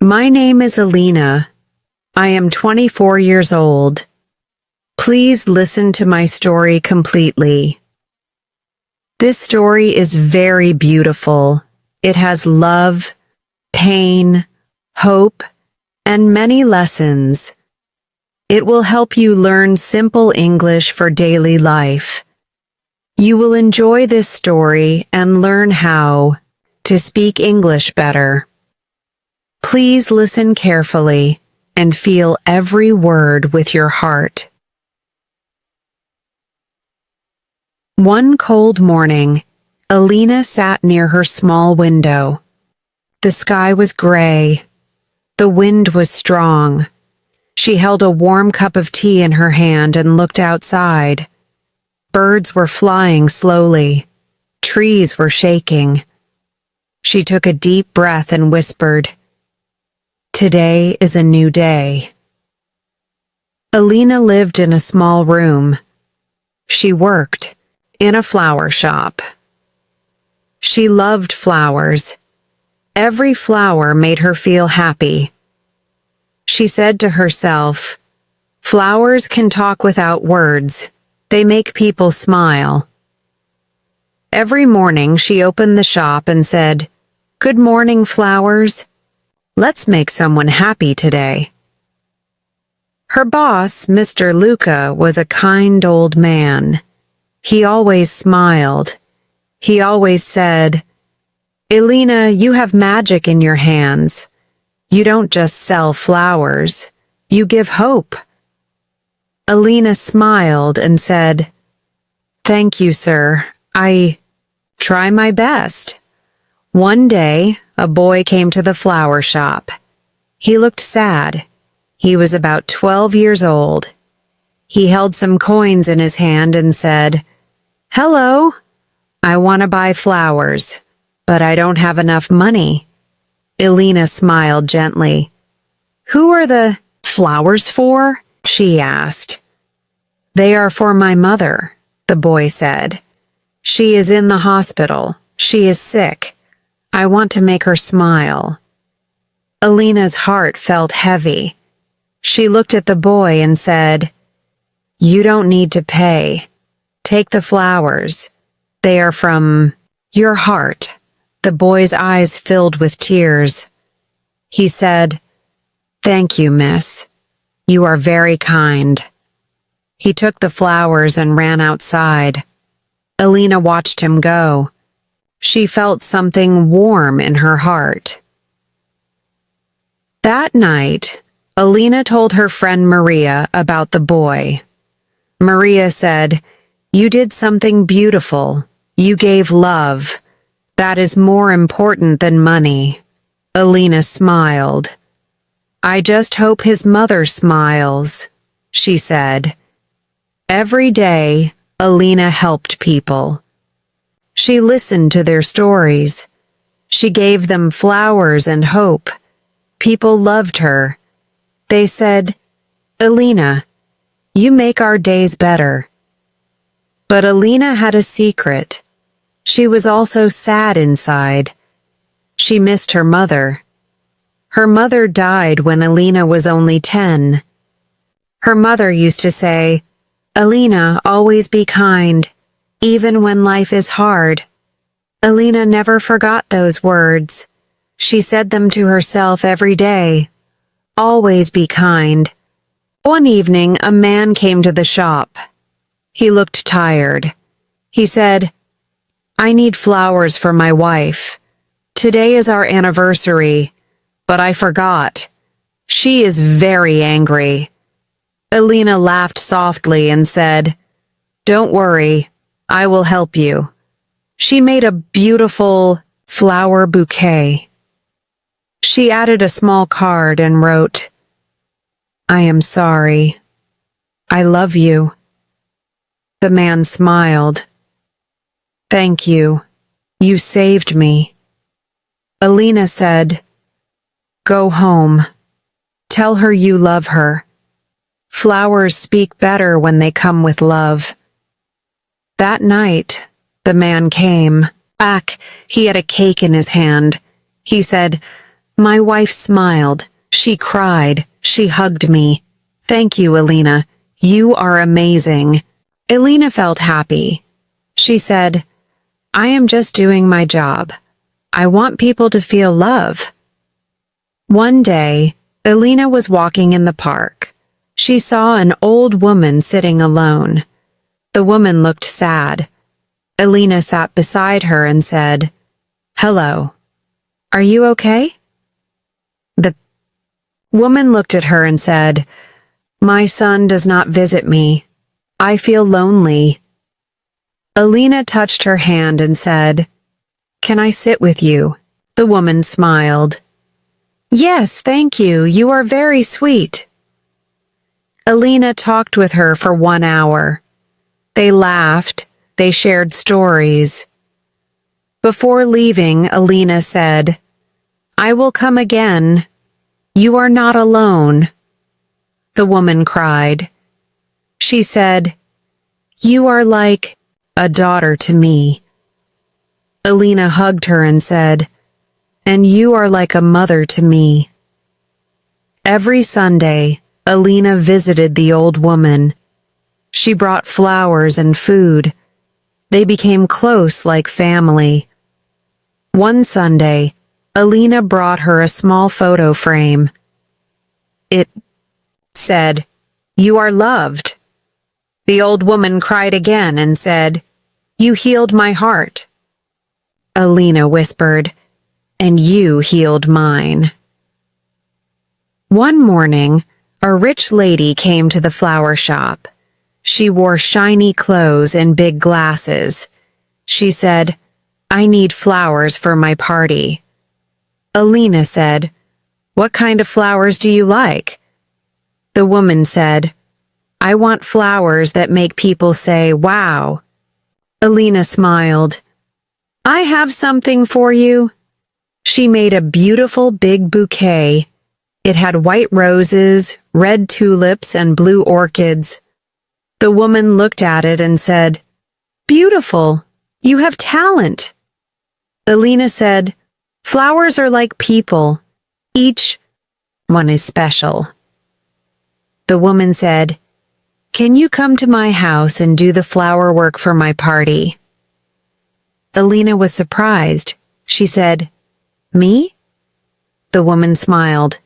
My name is Alina. I am 24 years old. Please listen to my story completely. This story is very beautiful. It has love, pain, hope, and many lessons. It will help you learn simple English for daily life. You will enjoy this story and learn how to speak English better. Please listen carefully and feel every word with your heart. One cold morning, Alina sat near her small window. The sky was gray. The wind was strong. She held a warm cup of tea in her hand and looked outside. Birds were flying slowly. Trees were shaking. She took a deep breath and whispered, "Today is a new day." Alina lived in a small room. She worked in a flower shop. She loved flowers. Every flower made her feel happy. She said to herself, "Flowers can talk without words. They make people smile." Every morning she opened the shop and said, "Good morning, flowers. Let's make someone happy today." Her boss, Mr. Luca, was a kind old man. He always smiled. He always said, "Alina, you have magic in your hands. You don't just sell flowers. You give hope." Alina smiled and said, "Thank you, sir. I try my best." One day, a boy came to the flower shop. He looked sad. He was about 12 years old. He held some coins in his hand and said, "Hello, I want to buy flowers, but I don't have enough money." Alina smiled gently. "Who are the flowers for?" she asked. "They are for my mother," the boy said. "She is in the hospital. She is sick. I want to make her smile." Alina's heart felt heavy. She looked at the boy and said, "You don't need to pay. Take the flowers. They are from your heart." The boy's eyes filled with tears. He said, "Thank you, miss. You are very kind." He took the flowers and ran outside. Alina watched him go. She felt something warm in her heart. That night, Alina told her friend Maria about the boy. Maria said, "You did something beautiful. You gave love. That is more important than money." Alina smiled. "I just hope his mother smiles," she said. Every day, Alina helped people. She listened to their stories. She gave them flowers and hope. People loved her. They said, "Alina, you make our days better." But Alina had a secret. She was also sad inside. She missed her mother. Her mother died when Alina was only 10. Her mother used to say, "Alina, always be kind, even when life is hard." Alina never forgot those words. She said them to herself every day. Always be kind. One evening, a man came to the shop. He looked tired. He said, "I need flowers for my wife. Today is our anniversary, but I forgot. She is very angry." Alina laughed softly and said, "Don't worry, I will help you." She made a beautiful flower bouquet. She added a small card and wrote, "I am sorry. I love you." The man smiled. "Thank you. You saved me." Alina said, "Go home. Tell her you love her. Flowers speak better when they come with love." That night, the man came. He had a cake in his hand. He said, My wife smiled. She cried. She hugged me. Thank you, Elena. You are amazing. Elena felt happy. She said, I am just doing my job. I want people to feel love. One day, Elena was walking in the park. She saw an old woman sitting alone. The woman looked sad. Elena sat beside her and said, Hello. Are you okay? The woman looked at her and said, My son does not visit me. I feel lonely. Elena touched her hand and said, Can I sit with you? The woman smiled. Yes, thank you. You are very sweet. Elena talked with her for 1 hour. They laughed. They shared stories. Before leaving, Elena said, I will come again. You are not alone. The woman cried. She said, You are like a daughter to me. Elena hugged her and said, And you are like a mother to me. Every Sunday, Elena visited the old woman. She brought flowers and food. They became close like family. One Sunday, Elena brought her a small photo frame. It said, You are loved. The old woman cried again and said, You healed my heart. Elena whispered, And you healed mine. One morning, a rich lady came to the flower shop. She wore shiny clothes and big glasses. She said, I need flowers for my party. Elena said, What kind of flowers do you like? The woman said, I want flowers that make people say, wow. Elena smiled. I have something for you. She made a beautiful big bouquet. It had white roses, red tulips, and blue orchids. The woman looked at it and said, Beautiful. You have talent. Elena said, Flowers are like people. Each one is special. The woman said, Can you come to my house and do the flower work for my party? Elena was surprised. She said, Me? The woman smiled.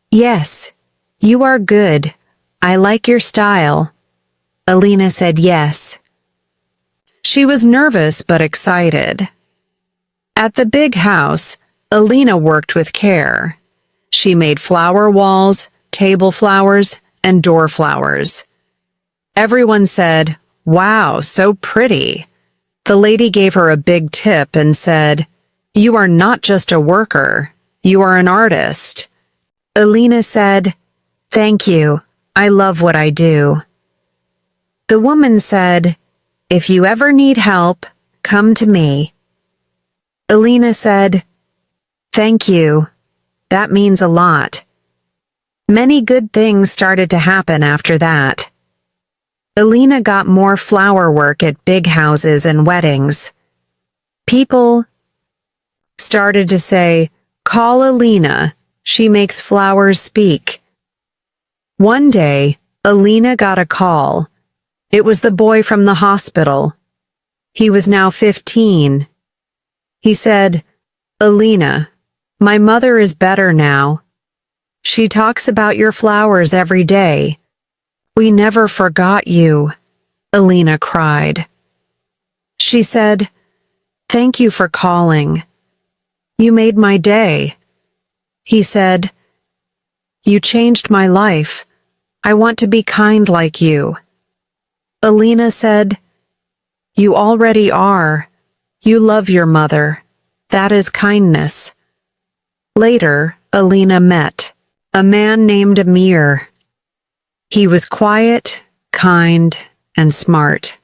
Yes, you are good. I like your style. Elena said yes. She was nervous but excited. At the big house, Elena worked with care. She made flower walls, table flowers, and door flowers. Everyone said, Wow, so pretty. The lady gave her a big tip and said, You are not just a worker, you are an artist. Elena said, Thank you. I love what I do. The woman said, If you ever need help, come to me. Elena said, Thank you. That means a lot. Many good things started to happen after that. Elena got more flower work at big houses and weddings. People started to say, Call Elena. She makes flowers speak. One day, Elena got a call. It was the boy from the hospital. He was now 15. He said, Elena, my mother is better now. She talks about your flowers every day. We never forgot you, Elena cried. She said, Thank you for calling. You made my day. He said, You changed my life. I want to be kind like you. Elena said, You already are. You love your mother. That is kindness. Later, Elena met a man named Amir. He was quiet, kind, and smart.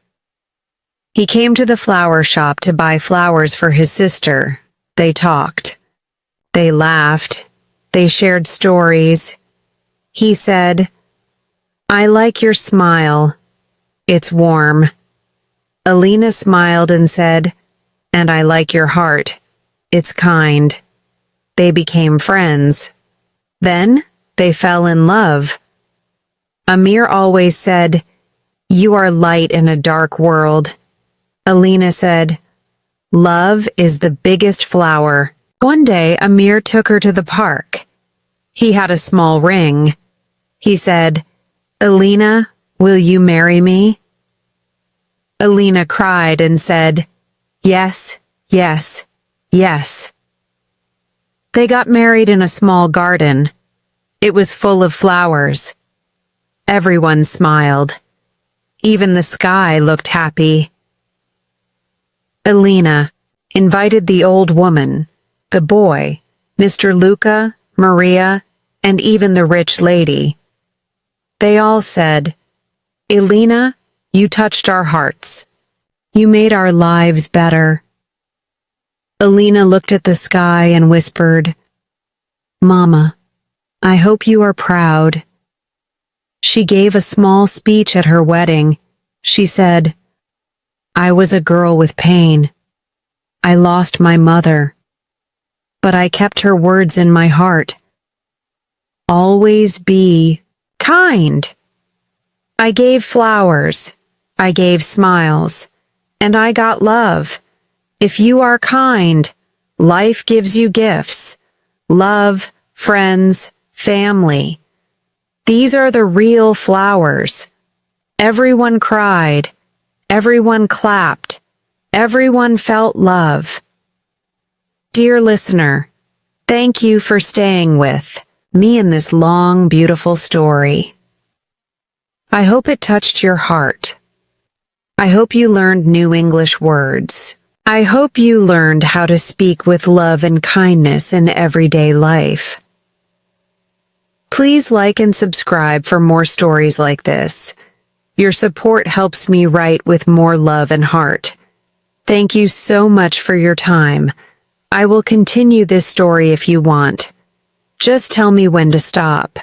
He came to the flower shop to buy flowers for his sister. They talked. They laughed. They shared stories. He said, I like your smile. It's warm. Elena smiled and said, And I like your heart. It's kind. They became friends. Then they fell in love. Amir always said, "You are light in a dark world." Alina said, "Love is the biggest flower." One day, Amir took her to the park. He had a small ring. He said, "Alina, will you marry me?" Alina cried and said, "Yes, yes, yes." They got married in a small garden. It was full of flowers. Everyone smiled. Even the sky looked happy. Alina invited the old woman, the boy, Mr. Luca, Maria, and even the rich lady. They all said, "Alina, you touched our hearts. You made our lives better." Alina looked at the sky and whispered, "Mama, I hope you are proud." She gave a small speech at her wedding. She said, "I was a girl with pain. I lost my mother, but I kept her words in my heart. Always be kind." I gave flowers, I gave smiles, and I got love. If you are kind, life gives you gifts, love, friends, family. These are the real flowers. Everyone cried, everyone clapped, everyone felt love. Dear listener, thank you for staying with me in this long, beautiful story. I hope it touched your heart. I hope you learned new English words. I hope you learned how to speak with love and kindness in everyday life. Please like and subscribe for more stories like this. Your support helps me write with more love and heart. Thank you so much for your time. I will continue this story if you want. Just tell me when to stop.